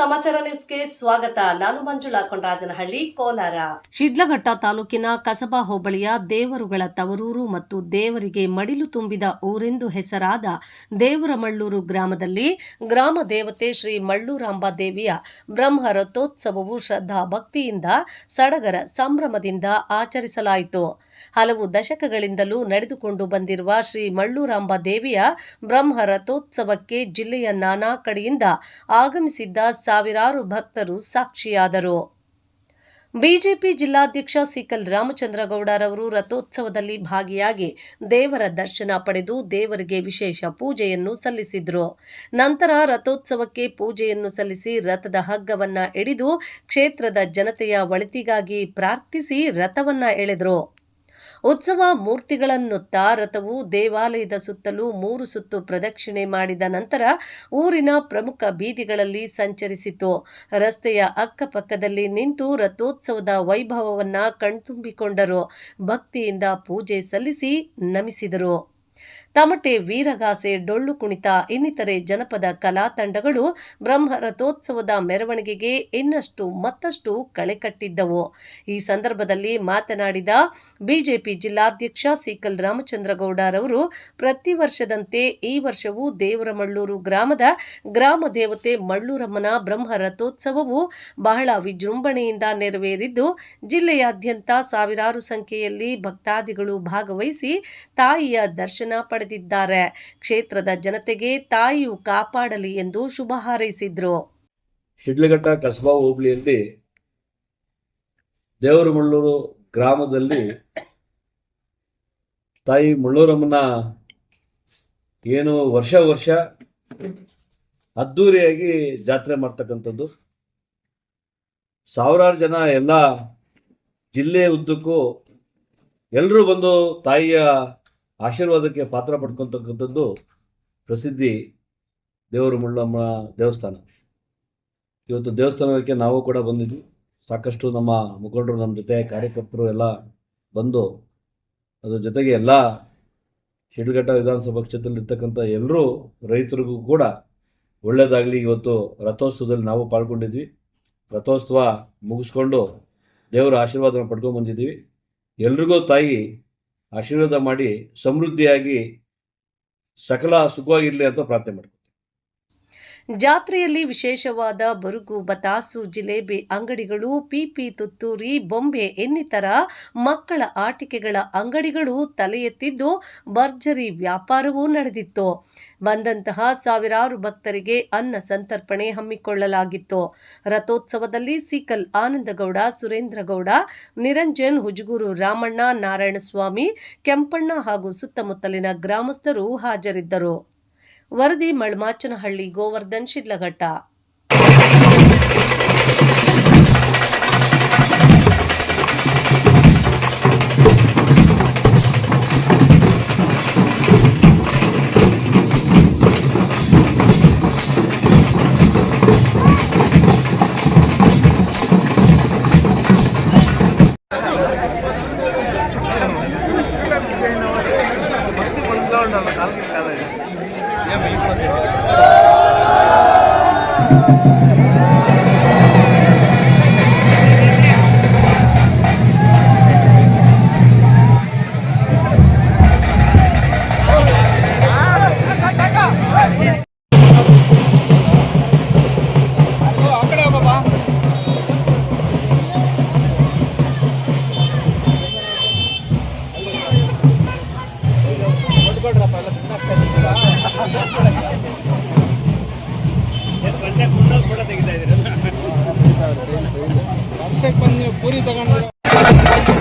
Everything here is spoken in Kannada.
ಸಮಾಚಾರ ನ್ಯೂಸ್ಗೆ ಸ್ವಾಗತ. ನಾನು ಮಂಜುಳಾ ಕೊಂಡರಾಜನಹಳ್ಳಿ, ಕೋಲಾರ. ಶಿಡ್ಲಘಟ್ಟ ತಾಲೂಕಿನ ಕಸಬಾ ಹೋಬಳಿಯ ದೇವರುಗಳ ತವರೂರು ಮತ್ತು ದೇವರಿಗೆ ಮಡಿಲು ತುಂಬಿದ ಊರೆಂದು ಹೆಸರಾದ ದೇವರಮಳ್ಳೂರು ಗ್ರಾಮದಲ್ಲಿ ಗ್ರಾಮ ದೇವತೆ ಶ್ರೀ ಮಳ್ಳೂರಾಂಬ ದೇವಿಯ ಬ್ರಹ್ಮ ರಥೋತ್ಸವವು ಶ್ರದ್ಧಾ ಭಕ್ತಿಯಿಂದ ಸಡಗರ ಸಂಭ್ರಮದಿಂದ ಆಚರಿಸಲಾಯಿತು. ಹಲವು ದಶಕಗಳಿಂದಲೂ ನಡೆದುಕೊಂಡು ಬಂದಿರುವ ಶ್ರೀ ಮಳ್ಳೂರಾಂಬ ದೇವಿಯ ಬ್ರಹ್ಮ ರಥೋತ್ಸವಕ್ಕೆ ಜಿಲ್ಲೆಯ ನಾನಾ ಕಡೆಯಿಂದ ಆಗಮಿಸಿದ್ದ ಸಾವಿರಾರು ಭಕ್ತರು ಸಾಕ್ಷಿಯಾದರು. ಬಿಜೆಪಿ ಜಿಲ್ಲಾಧ್ಯಕ್ಷ ಸಿಕಲ್ ರಾಮಚಂದ್ರಗೌಡರವರು ರಥೋತ್ಸವದಲ್ಲಿ ಭಾಗಿಯಾಗಿ ದೇವರ ದರ್ಶನ ಪಡೆದು ದೇವರಿಗೆ ವಿಶೇಷ ಪೂಜೆಯನ್ನು ಸಲ್ಲಿಸಿದರು. ನಂತರ ರಥೋತ್ಸವಕ್ಕೆ ಪೂಜೆಯನ್ನು ಸಲ್ಲಿಸಿ ರಥದ ಹಗ್ಗವನ್ನ ಎಳೆದು ಕ್ಷೇತ್ರದ ಜನತೆಯ ಒಳಿತಿಗಾಗಿ ಪ್ರಾರ್ಥಿಸಿ ರಥವನ್ನ ಎಳೆದರು. ಉತ್ಸವ ಮೂರ್ತಿಗಳನ್ನುತ್ತಾ ರಥವು ದೇವಾಲಯದ ಸುತ್ತಲೂ 3 ಸುತ್ತು ಪ್ರದಕ್ಷಿಣೆ ಮಾಡಿದ ನಂತರ ಊರಿನ ಪ್ರಮುಖ ಬೀದಿಗಳಲ್ಲಿ ಸಂಚರಿಸಿತು. ರಸ್ತೆಯ ಅಕ್ಕಪಕ್ಕದಲ್ಲಿ ನಿಂತು ರಥೋತ್ಸವದ ವೈಭವವನ್ನ ಕಣ್ತುಂಬಿಕೊಂಡರು. ಭಕ್ತಿಯಿಂದ ಪೂಜೆ ಸಲ್ಲಿಸಿ ನಮಿಸಿದರು. ತಮಟೆ, ವೀರಗಾಸೆ, ಡೊಳ್ಳು ಕುಣಿತ ಇನ್ನಿತರೆ ಜನಪದ ಕಲಾ ತಂಡಗಳು ಬ್ರಹ್ಮ ರಥೋತ್ಸವದ ಮೆರವಣಿಗೆಗೆ ಇನ್ನಷ್ಟು ಮತ್ತಷ್ಟು ಕಳೆ ಕಟ್ಟಿದ್ದವು. ಈ ಸಂದರ್ಭದಲ್ಲಿ ಮಾತನಾಡಿದ ಬಿಜೆಪಿ ಜಿಲ್ಲಾಧ್ಯಕ್ಷ ಸಿಕಲ್ ರಾಮಚಂದ್ರಗೌಡರವರು, ಪ್ರತಿ ವರ್ಷದಂತೆ ಈ ವರ್ಷವೂ ದೇವರಮಳ್ಳೂರು ಗ್ರಾಮದ ಗ್ರಾಮ ದೇವತೆ ಮಳ್ಳೂರಮ್ಮನ ಬ್ರಹ್ಮ ರಥೋತ್ಸವವು ಬಹಳ ವಿಜೃಂಭಣೆಯಿಂದ ನೆರವೇರಿದ್ದು, ಜಿಲ್ಲೆಯಾದ್ಯಂತ ಸಾವಿರಾರು ಸಂಖ್ಯೆಯಲ್ಲಿ ಭಕ್ತಾದಿಗಳು ಭಾಗವಹಿಸಿ ತಾಯಿಯ ದರ್ಶನ ಪಡೆದಿದ್ದಾರೆ. ಕ್ಷೇತ್ರದ ಜನತೆಗೆ ತಾಯಿಯು ಕಾಪಾಡಲಿ ಎಂದು ಶುಭ ಹಾರೈಸಿದ್ರು. ಶಿಡ್ಲಘಟ್ಟ ಕಸಬಾ ಹೋಬಳಿಯಲ್ಲಿ ದೇವರಮಳ್ಳೂರು ಗ್ರಾಮದಲ್ಲಿ ತಾಯಿ ಮಳ್ಳೂರಮ್ಮನ ಏನು ವರ್ಷ ಅದ್ದೂರಿಯಾಗಿ ಜಾತ್ರೆ ಮಾಡ್ತಕ್ಕಂಥದ್ದು. ಸಾವಿರಾರು ಜನ ಎಲ್ಲ ಜಿಲ್ಲೆ ಉದ್ದಕ್ಕೂ ಎಲ್ಲರೂ ಬಂದು ತಾಯಿಯ ಆಶೀರ್ವಾದಕ್ಕೆ ಪಾತ್ರ ಪಡ್ಕೊತಕ್ಕಂಥದ್ದು ಪ್ರಸಿದ್ಧಿ ದೇವರಮಳ್ಳಮ್ಮ ದೇವಸ್ಥಾನ. ಇವತ್ತು ದೇವಸ್ಥಾನಕ್ಕೆ ನಾವು ಕೂಡ ಬಂದಿದ್ವಿ. ಸಾಕಷ್ಟು ನಮ್ಮ ಮುಖಂಡರು, ನಮ್ಮ ಜೊತೆ ಕಾರ್ಯಕರ್ತರು ಎಲ್ಲ ಬಂದು, ಅದ್ರ ಜೊತೆಗೆ ಎಲ್ಲ ಶಿಡ್ಲಘಟ್ಟ ವಿಧಾನಸಭಾ ಕ್ಷೇತ್ರದಲ್ಲಿರ್ತಕ್ಕಂಥ ಎಲ್ಲರೂ ರೈತರಿಗೂ ಕೂಡ ಒಳ್ಳೆಯದಾಗಲಿ. ಇವತ್ತು ರಥೋತ್ಸವದಲ್ಲಿ ನಾವು ಪಾಲ್ಗೊಂಡಿದ್ವಿ. ರಥೋತ್ಸವ ಮುಗಿಸ್ಕೊಂಡು ದೇವರ ಆಶೀರ್ವಾದವನ್ನು ಪಡ್ಕೊಂಡು ಬಂದಿದ್ದೀವಿ. ಎಲ್ರಿಗೂ ತಾಯಿ ಆಶೀರ್ವಾದ ಮಾಡಿ ಸಮೃದ್ಧಿಯಾಗಿ ಸಕಲ ಸುಖವಾಗಿರಲಿ ಅಂತ ಪ್ರಾರ್ಥನೆ ಮಾಡ್ತೀವಿ. ಜಾತ್ರೆಯಲ್ಲಿ ವಿಶೇಷವಾದ ಬರುಗು, ಬತಾಸು, ಜಿಲೇಬಿ ಅಂಗಡಿಗಳು, ಪಿಪಿ, ತುತ್ತೂರಿ, ಬೊಂಬೆ ಇನ್ನಿತರ ಮಕ್ಕಳ ಆಟಿಕೆಗಳ ಅಂಗಡಿಗಳು ತಲೆ ಎತ್ತಿದ್ದು ಭರ್ಜರಿ ವ್ಯಾಪಾರವೂ ನಡೆದಿತ್ತು. ಬಂದಂತಹ ಸಾವಿರಾರು ಭಕ್ತರಿಗೆ ಅನ್ನ ಸಂತರ್ಪಣೆ ಹಮ್ಮಿಕೊಳ್ಳಲಾಗಿತ್ತು. ರಥೋತ್ಸವದಲ್ಲಿ ಸಿಕಲ್ ಆನಂದಗೌಡ, ಸುರೇಂದ್ರಗೌಡ, ನಿರಂಜನ್, ಹುಜಗೂರು ರಾಮಣ್ಣ, ನಾರಾಯಣಸ್ವಾಮಿ, ಕೆಂಪಣ್ಣ ಹಾಗೂ ಸುತ್ತಮುತ್ತಲಿನ ಗ್ರಾಮಸ್ಥರು ಹಾಜರಿದ್ದರು. ವರದಿ ಮಳಮಾಚನಹಳ್ಳಿ, ಗೋವರ್ಧನ್, ಶಿಡ್ಲಘಟ್ಟ. ವರ್ಷಕ್ಕೆ ಬಂದು ಪೂರಿ ತಗೊಂಡು